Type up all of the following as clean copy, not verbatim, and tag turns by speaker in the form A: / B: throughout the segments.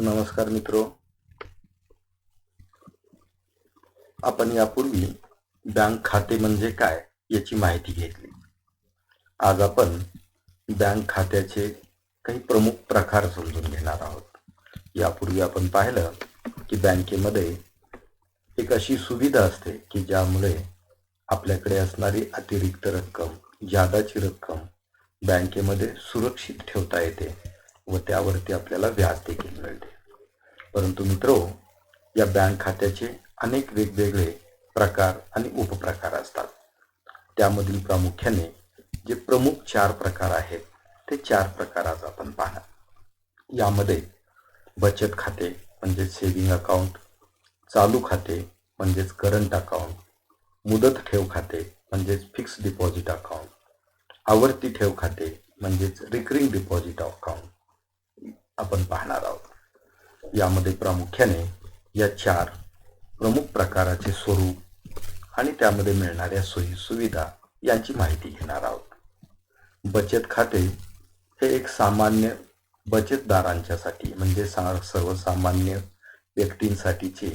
A: नमस्कार मित्रो, आपण यापूर्वी बँक खाते म्हणजे काय याची माहिती घेतली. आज आपण बँक खात्याचे काही प्रमुख प्रकार समजून घेणार आहोत. यापूर्वी आपण पाहिलं की बँकेमध्ये एक अशी सुविधा असते की ज्यामुळे आपल्याकडे असणारी अतिरिक्त रक्कम, जादाची रक्कम बँकेमध्ये सुरक्षित ठेवता येते व त्यावरती आपल्याला व्याज देखील मिळते. परंतु मित्रो, या बँक खात्याचे अनेक वेगवेगळे प्रकार आणि उपप्रकार असतात. त्यामधील प्रामुख्याने जे प्रमुख 4 प्रकार आहेत ते 4 प्रकार आज आपण पाहणार. यामध्ये बचत खाते म्हणजे सेव्हिंग अकाउंट, चालू खाते म्हणजेच करंट अकाउंट, मुदत ठेव खाते म्हणजेच फिक्स डिपॉझिट अकाउंट, आवर्ती ठेव खाते म्हणजेच रिकरिंग डिपॉझिट अकाउंट आपण पाहणार आहोत. यामध्ये प्रामुख्याने या 4 प्रमुख प्रकाराचे स्वरूप आणि त्यामध्ये मिळणाऱ्या सोयी सुविधा यांची माहिती घेणार आहोत. बचत खाते हे एक सामान्य बचतदारांच्यासाठी म्हणजे सर्वसामान्य व्यक्तींसाठीची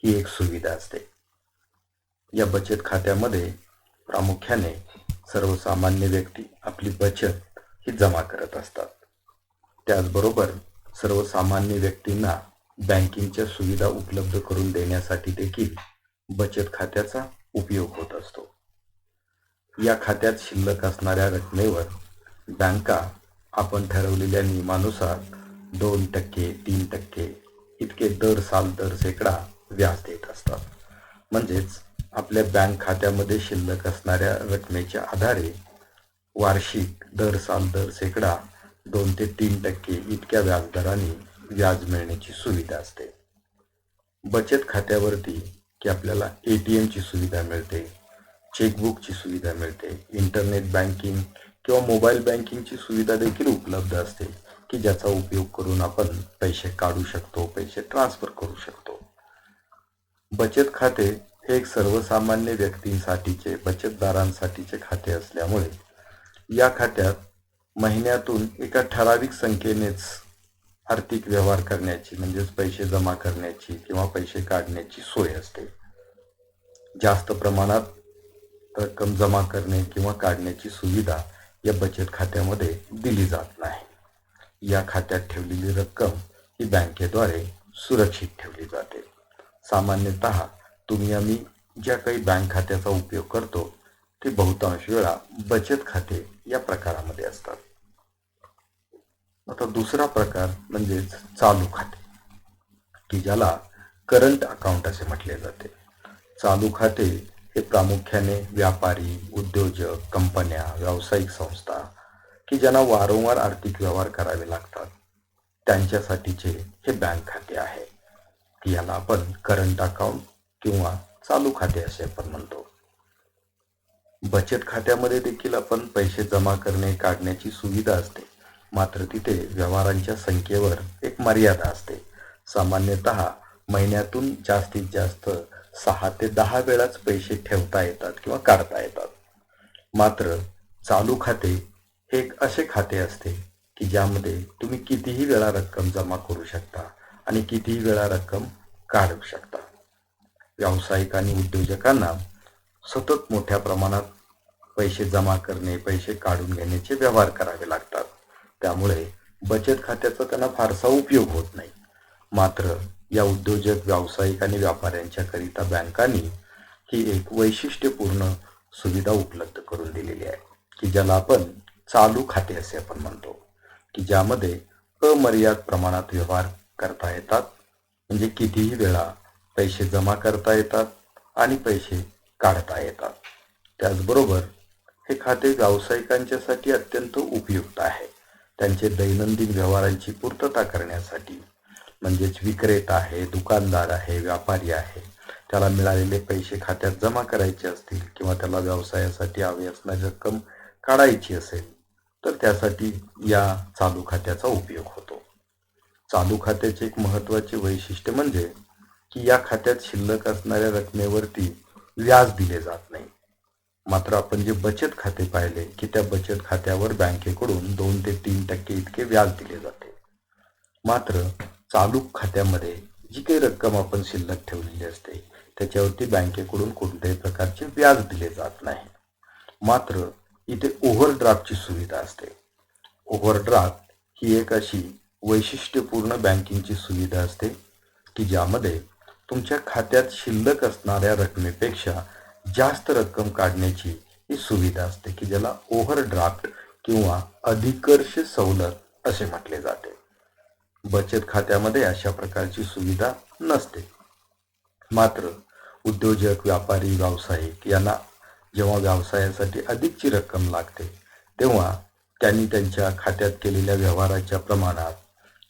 A: ही एक सुविधा असते. या बचत खात्यामध्ये प्रामुख्याने सर्वसामान्य व्यक्ती आपली बचत ही जमा करत असतात. त्याचबरोबर सर्वसामान्य व्यक्तींना बँकिंगच्या सुविधा उपलब्ध करून देण्यासाठी देखील बचत खात्याचा उपयोग होत असतो. या खात्यात शिल्लक असणाऱ्या रकमेवर बँका आपण ठरवलेल्या नियमानुसार 2%, 3% इतके दर साल दर सेकडा व्याज देत असतात. म्हणजेच आपल्या बँक खात्यामध्ये शिल्लक असणाऱ्या रकमेच्या आधारे वार्षिक दर साल दर सेकडा 2 ते 3% इतक्या व्याजदराने व्याज मिळण्याची सुविधा असते. बचत खात्यावरती की आपल्याला ATMची सुविधा मिळते, चेकबुकची सुविधा मिळते, इंटरनेट बँकिंग किंवा मोबाईल बँकिंगची सुविधा देखील उपलब्ध असते की ज्याचा उपयोग करून आपण पैसे काढू शकतो, पैसे ट्रान्सफर करू शकतो. बचत खाते हे एक सर्वसामान्य व्यक्तींसाठीचे, बचतदारांसाठीचे खाते असल्यामुळे या खात्यात महिन्यातून एका ठराविक संख्येनेच आर्थिक व्यवहार करण्याची म्हणजेच पैसे जमा करण्याची किंवा पैसे काढण्याची सोय असते. जास्त प्रमाणात रक्कम जमा करणे किंवा काढण्याची सुविधा या बचत खात्यामध्ये दिली जात नाही. या खात्यात ठेवलेली रक्कम ही बँकेद्वारे सुरक्षित ठेवली जाते. सामान्यतः तुम्ही आम्ही ज्या काही बँक खात्याचा उपयोग करतो ते बहुतांश वेळा बचत खाते या प्रकारामध्ये असतात. आता दुसरा प्रकार म्हणजेच चालू खाते की ज्याला करंट अकाउंट असे म्हटले जाते. चालू खाते हे प्रामुख्याने व्यापारी, उद्योजक, कंपन्या, व्यावसायिक संस्था की ज्यांना वारंवार आर्थिक व्यवहार करावे लागतात त्यांच्यासाठीचे हे बँक खाते आहे की याला आपण करंट अकाउंट किंवा चालू खाते असे आपण म्हणतो. बचत खात्यामध्ये देखील आपण पैसे जमा करणे काढण्याची सुविधा असते, मात्र तिथे व्यवहारांच्या संख्येवर एक मर्यादा असते. सामान्यतः महिन्यातून जास्तीत जास्त 6 ते 10 वेळाच पैसे ठेवता येतात किंवा काढता येतात. मात्र चालू खाते हे एक असे खाते असते की ज्यामध्ये तुम्ही कितीही वेळा रक्कम जमा करू शकता आणि कितीही वेळा रक्कम काढू शकता. व्यावसायिक आणि उद्योजकांना सतत मोठ्या प्रमाणात पैसे जमा करणे, पैसे काढून घेण्याचे व्यवहार करावे लागतात. त्यामुळे बचत खात्याचा त्यांना फारसा उपयोग होत नाही. मात्र या उद्योजक, व्यावसायिक आणि व्यापाऱ्यांच्या करिता बँकांनी ही एक वैशिष्ट्यपूर्ण सुविधा उपलब्ध करून दिलेली आहे की ज्याला आपण चालू खाते असे आपण म्हणतो की ज्यामध्ये अमर्याद प्रमाणात व्यवहार करता येतात. म्हणजे कितीही वेळा पैसे जमा करता येतात आणि पैसे काढता येतात. त्याचबरोबर हे खाते व्यावसायिकांच्यासाठी अत्यंत उपयुक्त आहे. त्यांचे दैनंदिन व्यवहारांची पूर्तता करण्यासाठी म्हणजेच विक्रेता आहे, दुकानदार आहे, व्यापारी आहे, त्याला मिळालेले पैसे खात्यात जमा करायचे असतील किंवा त्याला व्यवसायासाठी हवी असणारी रक्कम काढायची असेल तर त्यासाठी या चालू खात्याचा उपयोग होतो. चालू खात्याचे एक महत्त्वाचे वैशिष्ट्य म्हणजे की या खात्यात शिल्लक असणाऱ्या रकमेवरती व्याज दिले जात नाही. मात्र आपण जे बचत खाते पाहिले की त्या बचत खात्यावर बँकेकडून 2 ते 3% इतके व्याज दिले जाते. मात्र चालू खात्यामध्ये जी काही रक्कम आपण शिल्लक ठेवलेली असते त्याच्यावरती बँकेकडून कोणत्याही प्रकारचे व्याज दिले जात नाही. मात्र इथे ओव्हरड्राफ्टची सुविधा असते. ओव्हरड्राफ्ट ही एक अशी वैशिष्ट्यपूर्ण बँकिंगची सुविधा असते की ज्यामध्ये तुमच्या खात्यात शिल्लक असणाऱ्या रकमेपेक्षा जास्त रक्कम काढण्याची ही सुविधा असते की ज्याला ओव्हरड्राफ्ट किंवा अधिकर्ष सवलत असे म्हटले जाते. बचत खात्यामध्ये अशा प्रकारची सुविधा नसते. मात्र उद्योजक, व्यापारी, व्यावसायिक यांना जेव्हा व्यवसायासाठी अधिकची रक्कम लागते तेव्हा त्यांनी त्यांच्या खात्यात केलेल्या व्यवहाराच्या प्रमाणात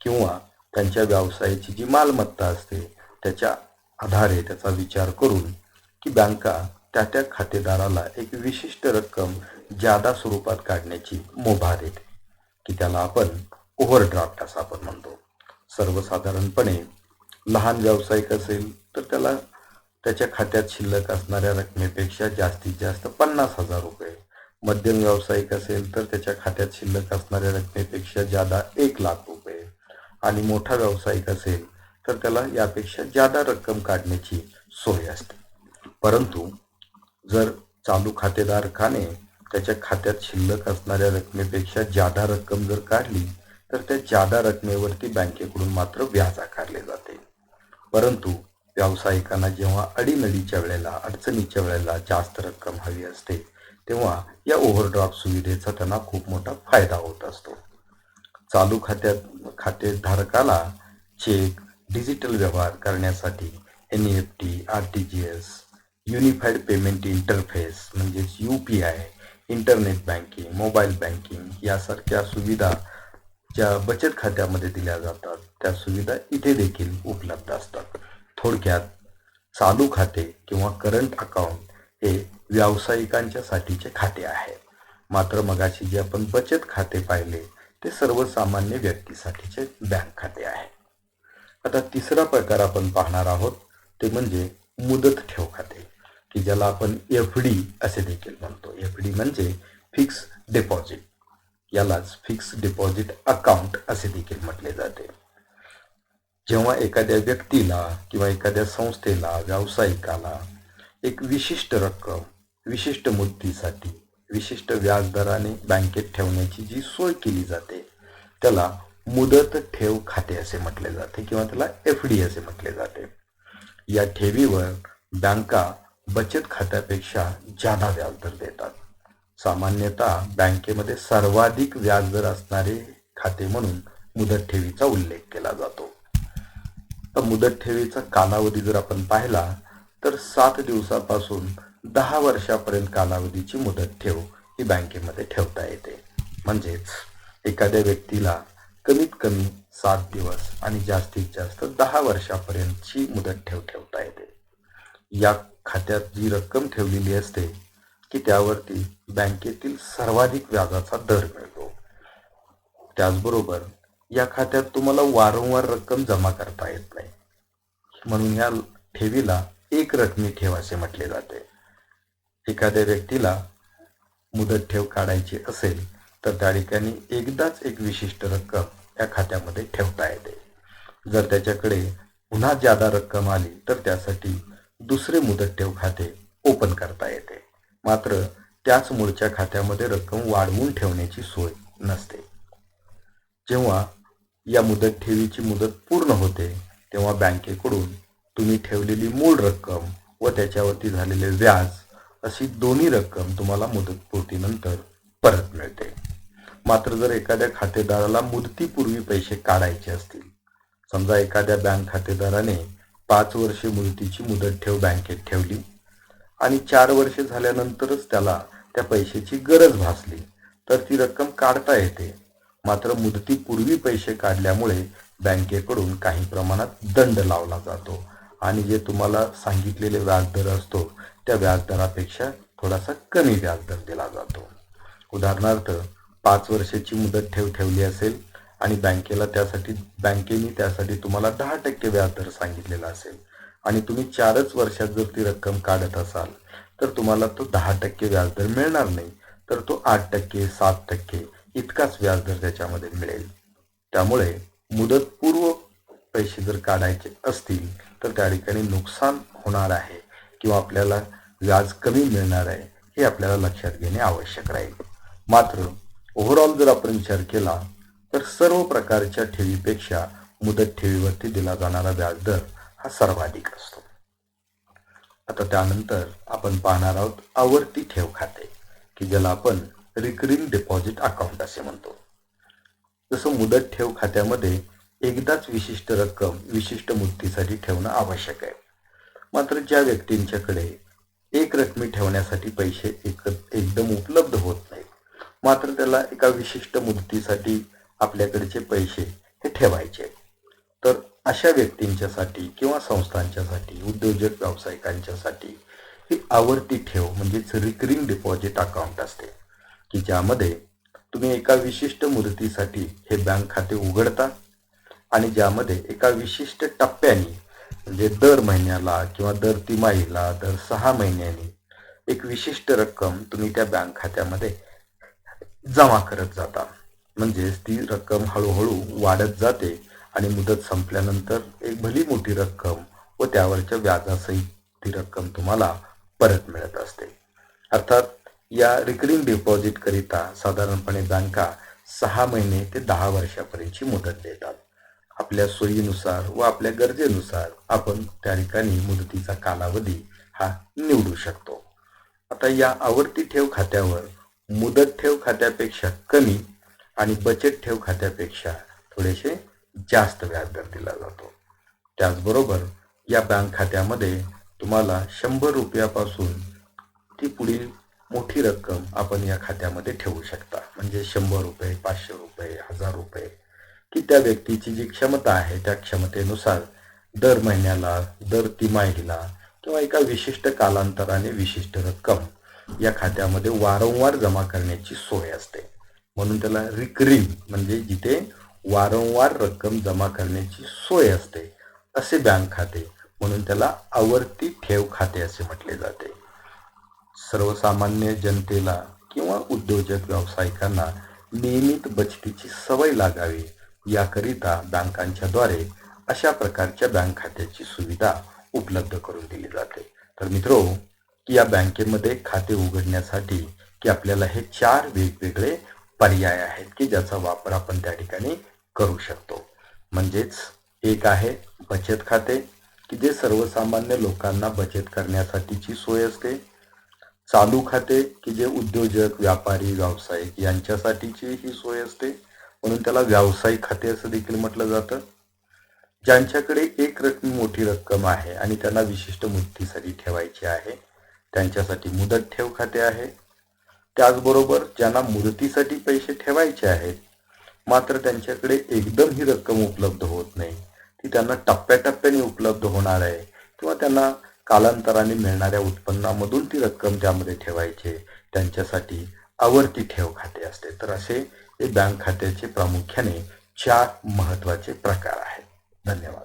A: किंवा त्यांच्या व्यवसायाची जी मालमत्ता असते त्याच्या आधारे त्याचा विचार करून की बँका त्या खातेदाराला एक विशिष्ट रक्कम जादा स्वरूपात काढण्याची मुभा देते की त्याला आपण ओव्हरड्राफ्ट असं आपण म्हणतो. सर्वसाधारणपणे लहान व्यावसायिक असेल तर त्याला त्याच्या खात्यात शिल्लक असणाऱ्या रकमेपेक्षा जास्तीत जास्त 50,000 रुपये, मध्यम व्यावसायिक असेल तर त्याच्या खात्यात शिल्लक असणाऱ्या रकमेपेक्षा जादा 1,00,000 रुपये आणि मोठा व्यावसायिक असेल तर त्याला यापेक्षा जादा रक्कम काढण्याची सोय असते. परंतु जर चालू खातेधारकाने त्याच्या खात्यात शिल्लक असणाऱ्या रकमेपेक्षा जादा रक्कम जर काढली तर त्या जादा रकमेवरती बँकेकडून मात्र व्याज आकारले जाते. परंतु व्यावसायिकांना जेव्हा अडीनडीच्या वेळेला, अडचणीच्या वेळेला जास्त रक्कम हवी असते तेव्हा या ओव्हरड्राफ्ट सुविधेचा त्यांना खूप मोठा फायदा होत असतो. चालू खातेधारकाला चेक, डिजिटल व्यवहार करण्यासाठी NEFT, RTGS, unified payment interface म्हणजेच UPI, internet banking, mobile banking यासारख्या सुविधा ज्या बचत खात्यामध्ये दिल्या जातात त्या सुविधा इथे देखील उपलब्ध असतात. थोडक्यात चालू खाते किंवा करंट अकाउंट हे व्यावसायिकांच्या साठीचे खाते आहे. मात्र मगाशी जे आपण बचत खाते पाहिले ते सर्वसामान्य व्यक्तीसाठीचे बँक खाते आहे. आता तिसरा प्रकार आपण पाहणार आहोत ते म्हणजे मुदत ठेव खाते की ज्याला आपण FD असे देखील म्हणतो. FD म्हणजे फिक्स डिपॉझिट, यालाच फिक्स डिपॉझिट अकाउंट असे देखील म्हटले जाते. जेव्हा एखाद्या व्यक्तीला किंवा एखाद्या संस्थेला, व्यावसायिकाला एक विशिष्ट रक्कम विशिष्ट मुदतीसाठी विशिष्ट व्याजदराने बँकेत ठेवण्याची जी सोय केली जाते त्याला मुदत ठेव खाते असे म्हटले जाते किंवा त्याला FD असे म्हटले जाते. या ठेवीवर बँका बचत खात्यापेक्षा जादा व्याजदर देतात. सामान्यतः बँकेमध्ये सर्वाधिक व्याजदर असणारे खाते म्हणून मुदत ठेवीचा उल्लेख केला जातो. तर मुदत ठेवीचा कालावधी जर आपण पाहिला तर 7 दिवसापासून 10 वर्षापर्यंत कालावधीची मुदत ठेव ही बँकेमध्ये ठेवता येते. म्हणजेच एखाद्या व्यक्तीला कमीत कमी 7 दिवस आणि जास्तीत जास्त 10 वर्षापर्यंतची मुदत ठेव ठेवता येते. या खात्यात जी रक्कम ठेवलेली असते की त्यावरती बँकेतील सर्वाधिक व्याजाचा दर मिळतो. त्याचबरोबर या खात्यात तुम्हाला वारंवार रक्कम जमा करता येत नाही म्हणून या ठेवीला एक रकमी ठेव असे म्हटले जाते. एखाद्या व्यक्तीला मुदत ठेव काढायची असेल तर त्या ठिकाणी एकदाच एक विशिष्ट रक्कम या खात्यामध्ये ठेवता येते. जर त्याच्याकडे पुन्हा जादा रक्कम आली तर त्यासाठी दुसरे मुदत ठेव खाते ओपन करता येते. मात्र त्याच मूळच्या खात्यामध्ये रक्कम वाढवून ठेवण्याची सोय नसते. जेव्हा या मुदत ठेवीची मुदत पूर्ण होते तेव्हा बँकेकडून तुम्ही ठेवलेली मूळ रक्कम व त्याच्यावरती झालेले व्याज अशी दोन्ही रक्कम तुम्हाला मुदतपूर्तीनंतर परत मिळते. मात्र जर एखाद्या खातेदाराला मुदतीपूर्वी पैसे काढायचे असतील, समजा एखाद्या बँक खातेदाराने 5 वर्षे मुदतीची मुदत ठेव बँकेत ठेवली आणि 4 वर्षे झाल्यानंतरच त्याला त्या पैशाची गरज भासली तर ती रक्कम काढता येते. मात्र मुदतीपूर्वी पैसे काढल्यामुळे बँकेकडून काही प्रमाणात दंड लावला जातो आणि जे तुम्हाला सांगितलेले व्याजदर असतो त्या व्याजदरापेक्षा थोडासा कमी व्याजदर दिला जातो. उदाहरणार्थ 5 वर्षाची मुदत ठेव ठेवली असेल आणि बँकेने त्यासाठी तुम्हाला 10% व्याजदर सांगितलेला असेल आणि तुम्ही 4च वर्षात जर ती रक्कम काढत असाल तर तुम्हाला तो 10% व्याजदर मिळणार नाही तर तो 8%, 7% इतकाच व्याजदर त्याच्यामध्ये मिळेल. त्यामुळे मुदतपूर्व पैसे जर काढायचे असतील तर त्या ठिकाणी नुकसान होणार आहे किंवा आपल्याला व्याज कमी मिळणार आहे हे आपल्याला लक्षात घेणे आवश्यक राहील. मात्र ओव्हरऑल जर आपण विचार केला तर सर्व प्रकारच्या ठेवीपेक्षा मुदत ठेवीवरती दिला जाणारा व्याजदर हा सर्वाधिक असतो. आता त्यानंतर आपण पाहणार आहोत आवर्ती ठेव खाते, की ज्याला आपण रिकरिंग डिपॉझिट अकाउंट असे म्हणतो. जसं मुदत ठेव खात्यामध्ये एकदाच विशिष्ट रक्कम विशिष्ट मुदतीसाठी ठेवणं आवश्यक आहे. मात्र ज्या व्यक्तींच्याकडे एक रकमी ठेवण्यासाठी पैसे एकदम उपलब्ध होत नाहीत, मात्र त्याला एका विशिष्ट मुदतीसाठी आपल्याकडचे पैसे हे ठेवायचे, तर अशा व्यक्तींच्यासाठी किंवा संस्थांच्यासाठी, उद्योजक व्यावसायिकांच्यासाठी ही आवर्ती ठेव म्हणजेच रिकरिंग डिपॉझिट अकाउंट असते, की ज्यामध्ये तुम्ही एका विशिष्ट मुदतीसाठी हे बँक खाते उघडता आणि ज्यामध्ये एका विशिष्ट टप्प्याने म्हणजे दर महिन्याला किंवा दर तिमाहीला, दर 6 महिन्यांनी एक विशिष्ट रक्कम तुम्ही त्या बँक खात्यामध्ये जमा करत जाता. म्हणजेच ती रक्कम हळूहळू वाढत जाते आणि मुदत संपल्यानंतर एक भली मोठी रक्कम व त्यावरच्या व्याजासहित ती रक्कम तुम्हाला परत मिळत असते. अर्थात या रिकरिंग डिपॉझिट करिता साधारणपणे बँका 6 महिने ते 10 वर्षापर्यंतची मुदत देतात. आपल्या सोयीनुसार व आपल्या गरजेनुसार आपण त्या ठिकाणी मुदतीचा कालावधी हा निवडू शकतो. आता या आवर्ती ठेव खात्यावर मुदत ठेव खात्यापेक्षा कमी आणि बचत ठेव खात्यापेक्षा थोडेसे जास्त व्याजदर दिला जातो. त्याचबरोबर या बँक खात्यामध्ये तुम्हाला 100 रुपयापासून ती पुढील मोठी रक्कम आपण या खात्यामध्ये ठेवू शकता. म्हणजे 100 रुपये, 500 रुपये, 1000 रुपये, की त्या व्यक्तीची जी क्षमता आहे त्या क्षमतेनुसार दर महिन्याला, दर तिमाहीला किंवा एका विशिष्ट कालांतराने विशिष्ट रक्कम या खात्यामध्ये वारंवार जमा करण्याची सोय असते. म्हणून त्याला रिकरिंग म्हणजे जिथे वारंवार रक्कम जमा करण्याची सोय असते असे बँक खाते, म्हणून त्याला आवर्ती ठेव खाते असे म्हटले जाते. सर्वसामान्य जनतेला किंवा उद्योजक व्यावसायिकांना नियमित बचतीची सवय लागावी याकरिता बँकांच्या द्वारे अशा प्रकारच्या बँक खात्याची सुविधा उपलब्ध करून दिली जाते. तर मित्रो, या बँकेमध्ये खाते उघडण्यासाठी की आपल्याला हे 4 वेगवेगळे पर्याय आहेत की ज्याचा वापर आपण त्या ठिकाणी करू शकतो. म्हणजेच एक आहे बचत खाते, की जे सर्वसामान्य लोकांना बचत करण्यासाठीची सोय असते. चालू खाते, की जे उद्योजक, व्यापारी, व्यावसायिक यांच्यासाठीची ही सोय असते, म्हणून त्याला व्यावसायिक खाते असं देखील म्हटलं जातं. ज्यांच्याकडे एक रकमी मोठी रक्कम आहे आणि त्यांना विशिष्ट मुदतीसाठी ठेवायची आहे त्यांच्यासाठी मुदत ठेव खाते आहे. त्याचबरोबर ज्यांना मुदतीसाठी पैसे ठेवायचे आहेत मात्र त्यांच्याकडे एकदम ही रक्कम उपलब्ध होत नाही, ती त्यांना टप्प्याटप्प्याने उपलब्ध होणार आहे किंवा त्यांना कालांतराने मिळणाऱ्या उत्पन्नामधून ती रक्कम त्यामध्ये ठेवायची, त्यांच्यासाठी आवर्ती ठेव खाते असते. तर असे हे बँक खात्याचे प्रामुख्याने 4 महत्त्वाचे प्रकार आहेत. धन्यवाद.